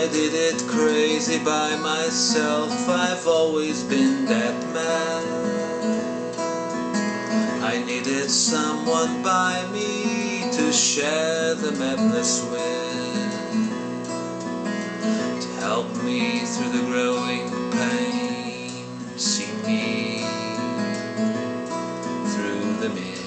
I did it crazy by myself. I've always been that mad. I needed someone by me to share the madness with, to help me through the growing pain, see me through the mist.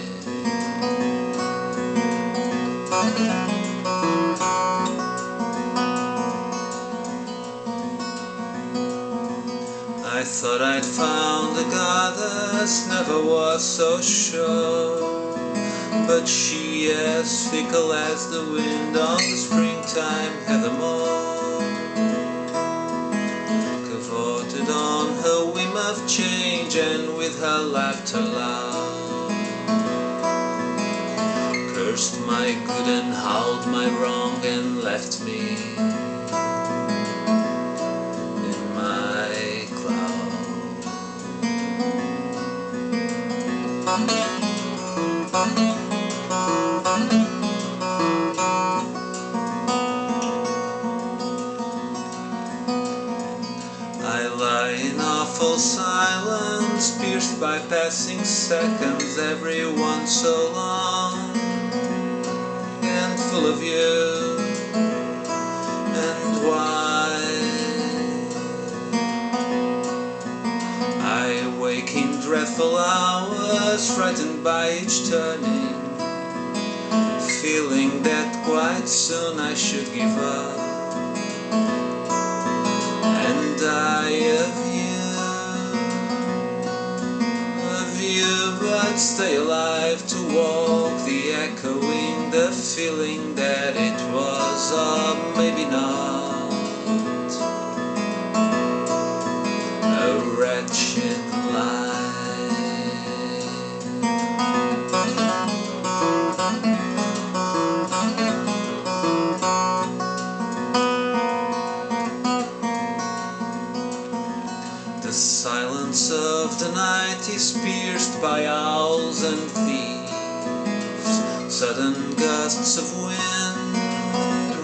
I thought I'd found the goddess, never was so sure, but she as fickle as the wind on the springtime heather moor, cavorted on her whim of change and with her laughter loud, cursed my good and howled my wrong and left me I lie in awful silence, pierced by passing seconds, every one so long and full of you and why. I wake in dreadful hours, frightened by each turning, feeling that quite soon I should give up and die of you, but stay alive to walk the echoing, the feeling that it was, or maybe not, a wretched life. The silence of the night is pierced by owls and thieves, sudden gusts of wind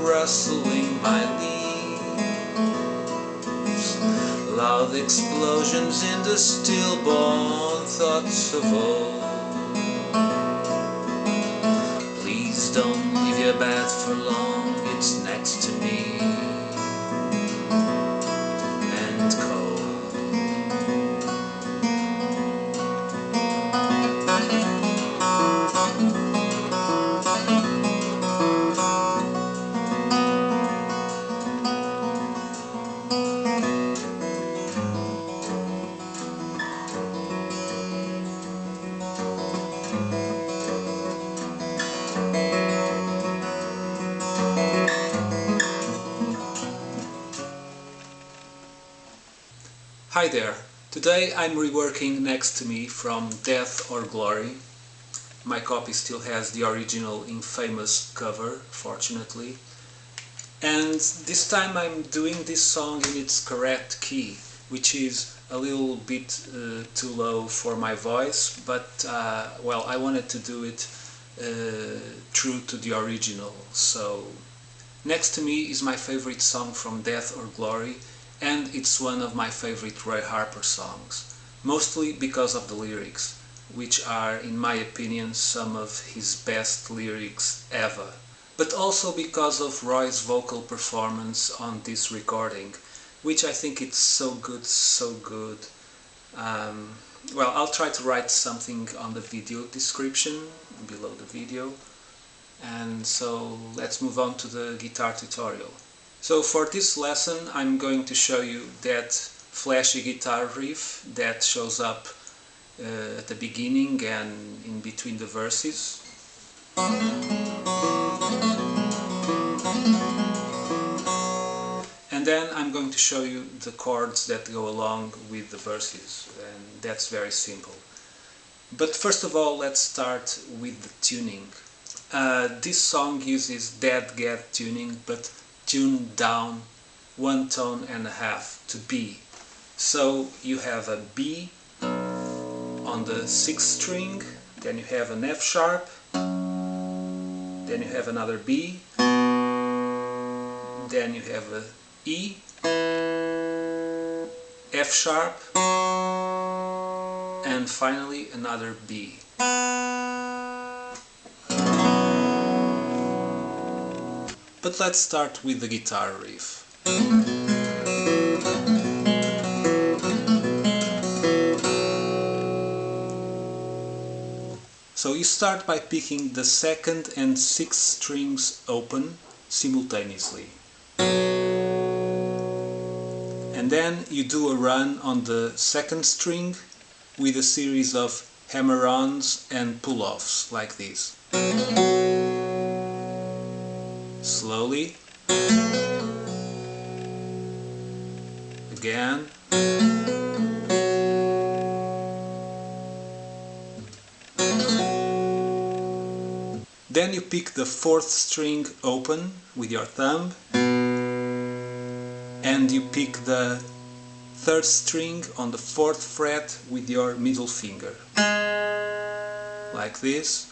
rustling my leaves, loud explosions in the stillborn thoughts of old. Please don't leave your bed for long, it's next to me and cold. Hi there! Today I'm reworking Next to Me from Death or Glory. My copy still has the original infamous cover, fortunately. And this time I'm doing this song in its correct key, which is a little bit too low for my voice, but well, I wanted to do it true to the original. So Next to Me is my favorite song from Death or Glory, and it's one of my favorite Roy Harper songs, mostly because of the lyrics, which are, in my opinion, some of his best lyrics ever, but also because of Roy's vocal performance on this recording, which I think it's so good, so good. Well, I'll try to write something on the video description, below the video, and so let's move on to the guitar tutorial. So for this lesson I'm going to show you that flashy guitar riff that shows up at the beginning and in between the verses. And then I'm going to show you the chords that go along with the verses, and that's very simple. But first of all, let's start with the tuning. This song uses dead get tuning, but tuned down 1 tone and a half to B. So you have a B on the 6th string, then you have an F sharp, then you have another B, then you have a E, F sharp, and finally another B. But let's start with the guitar riff. So you start by picking the 2nd and 6th strings open simultaneously. And then you do a run on the 2nd string with a series of hammer-ons and pull-offs like this. Slowly. Again. Then you pick the 4th string open with your thumb, and you pick the 3rd string on the 4th fret with your middle finger, like this.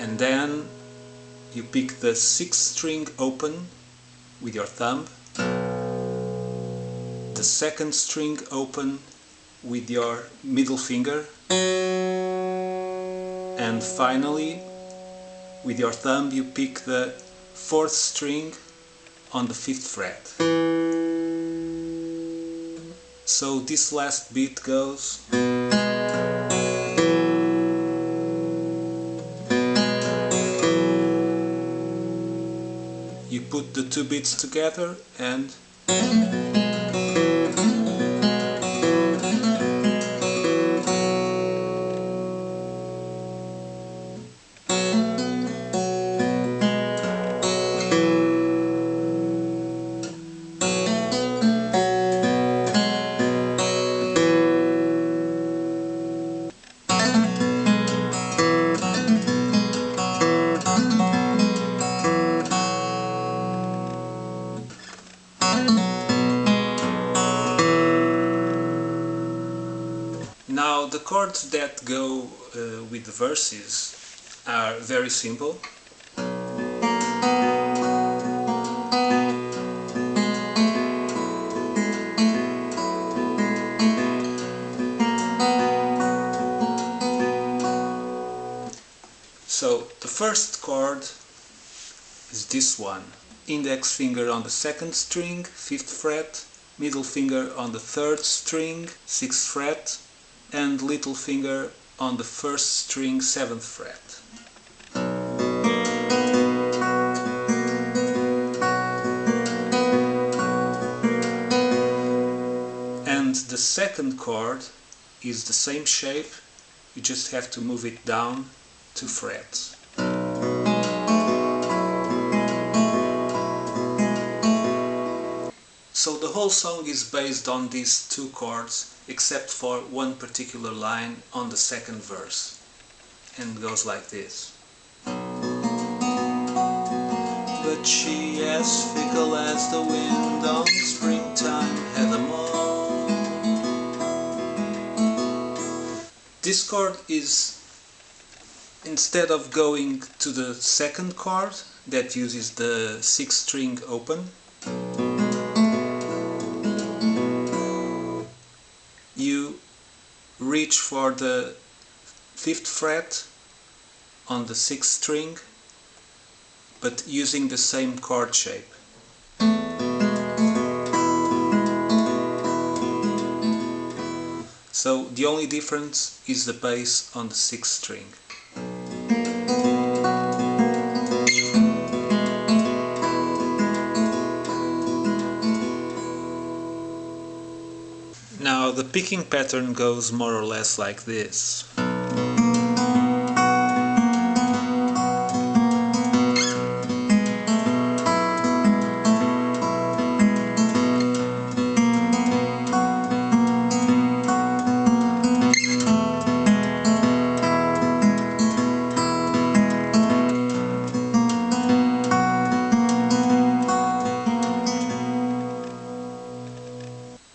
And then you pick the 6th string open with your thumb, the 2nd string open with your middle finger, and finally with your thumb you pick the 4th string on the 5th fret. So this last beat goes. You put the 2 beats together and now the chords that go with the verses are very simple. So the first chord is this one. Index finger on the 2nd string, 5th fret, middle finger on the 3rd string, 6th fret, and little finger on the 1st string, 7th fret. And the 2nd chord is the same shape, you just have to move it down 2 frets. So the whole song is based on these 2 chords, except for one particular line on the 2nd verse, and goes like this. But she as fickle as the wind on springtime had them all. This chord is, instead of going to the 2nd chord that uses the 6th string open, you reach for the 5th fret on the 6th string, but using the same chord shape. So the only difference is the bass on the 6th string. Now the picking pattern goes more or less like this.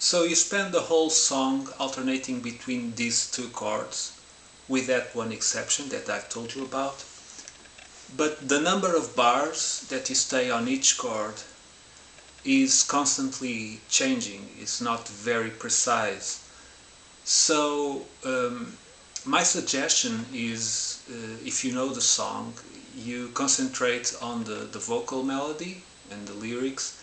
So you spend the whole song alternating between these 2 chords, with that one exception that I've told you about. but the number of bars that you stay on each chord is constantly changing. It's not very precise. So my suggestion is, if you know the song, you concentrate on the vocal melody and the lyrics,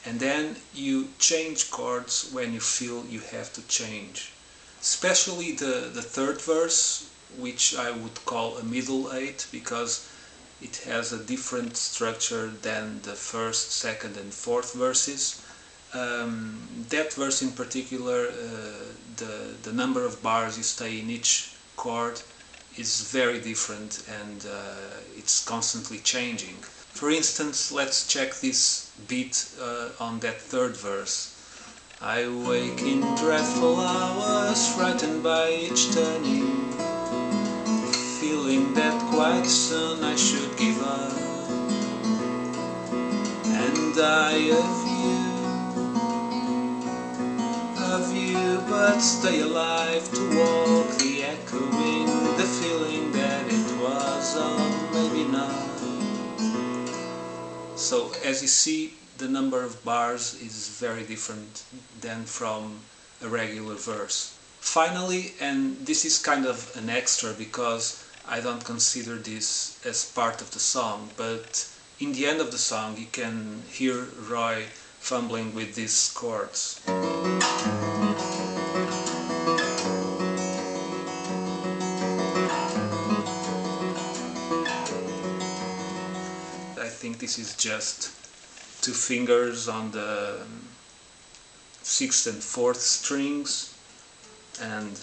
and then you change chords when you feel you have to change. Especially the third verse, which I would call a middle eight, because it has a different structure than the first, second and fourth verses. That verse in particular, the number of bars you stay in each chord is very different, and it's constantly changing. For instance, let's check this beat on that third verse. I wake in dreadful hours, frightened by each turning, feeling that quite soon I should give up and die of you, but stay alive to walk the echoing, the feeling that it was, oh maybe not. So as you see, the number of bars is very different than from a regular verse. Finally, and this is kind of an extra because I don't consider this as part of the song, but in the end of the song you can hear Roy fumbling with these chords. I think this is just two fingers on the 6th and 4th strings, and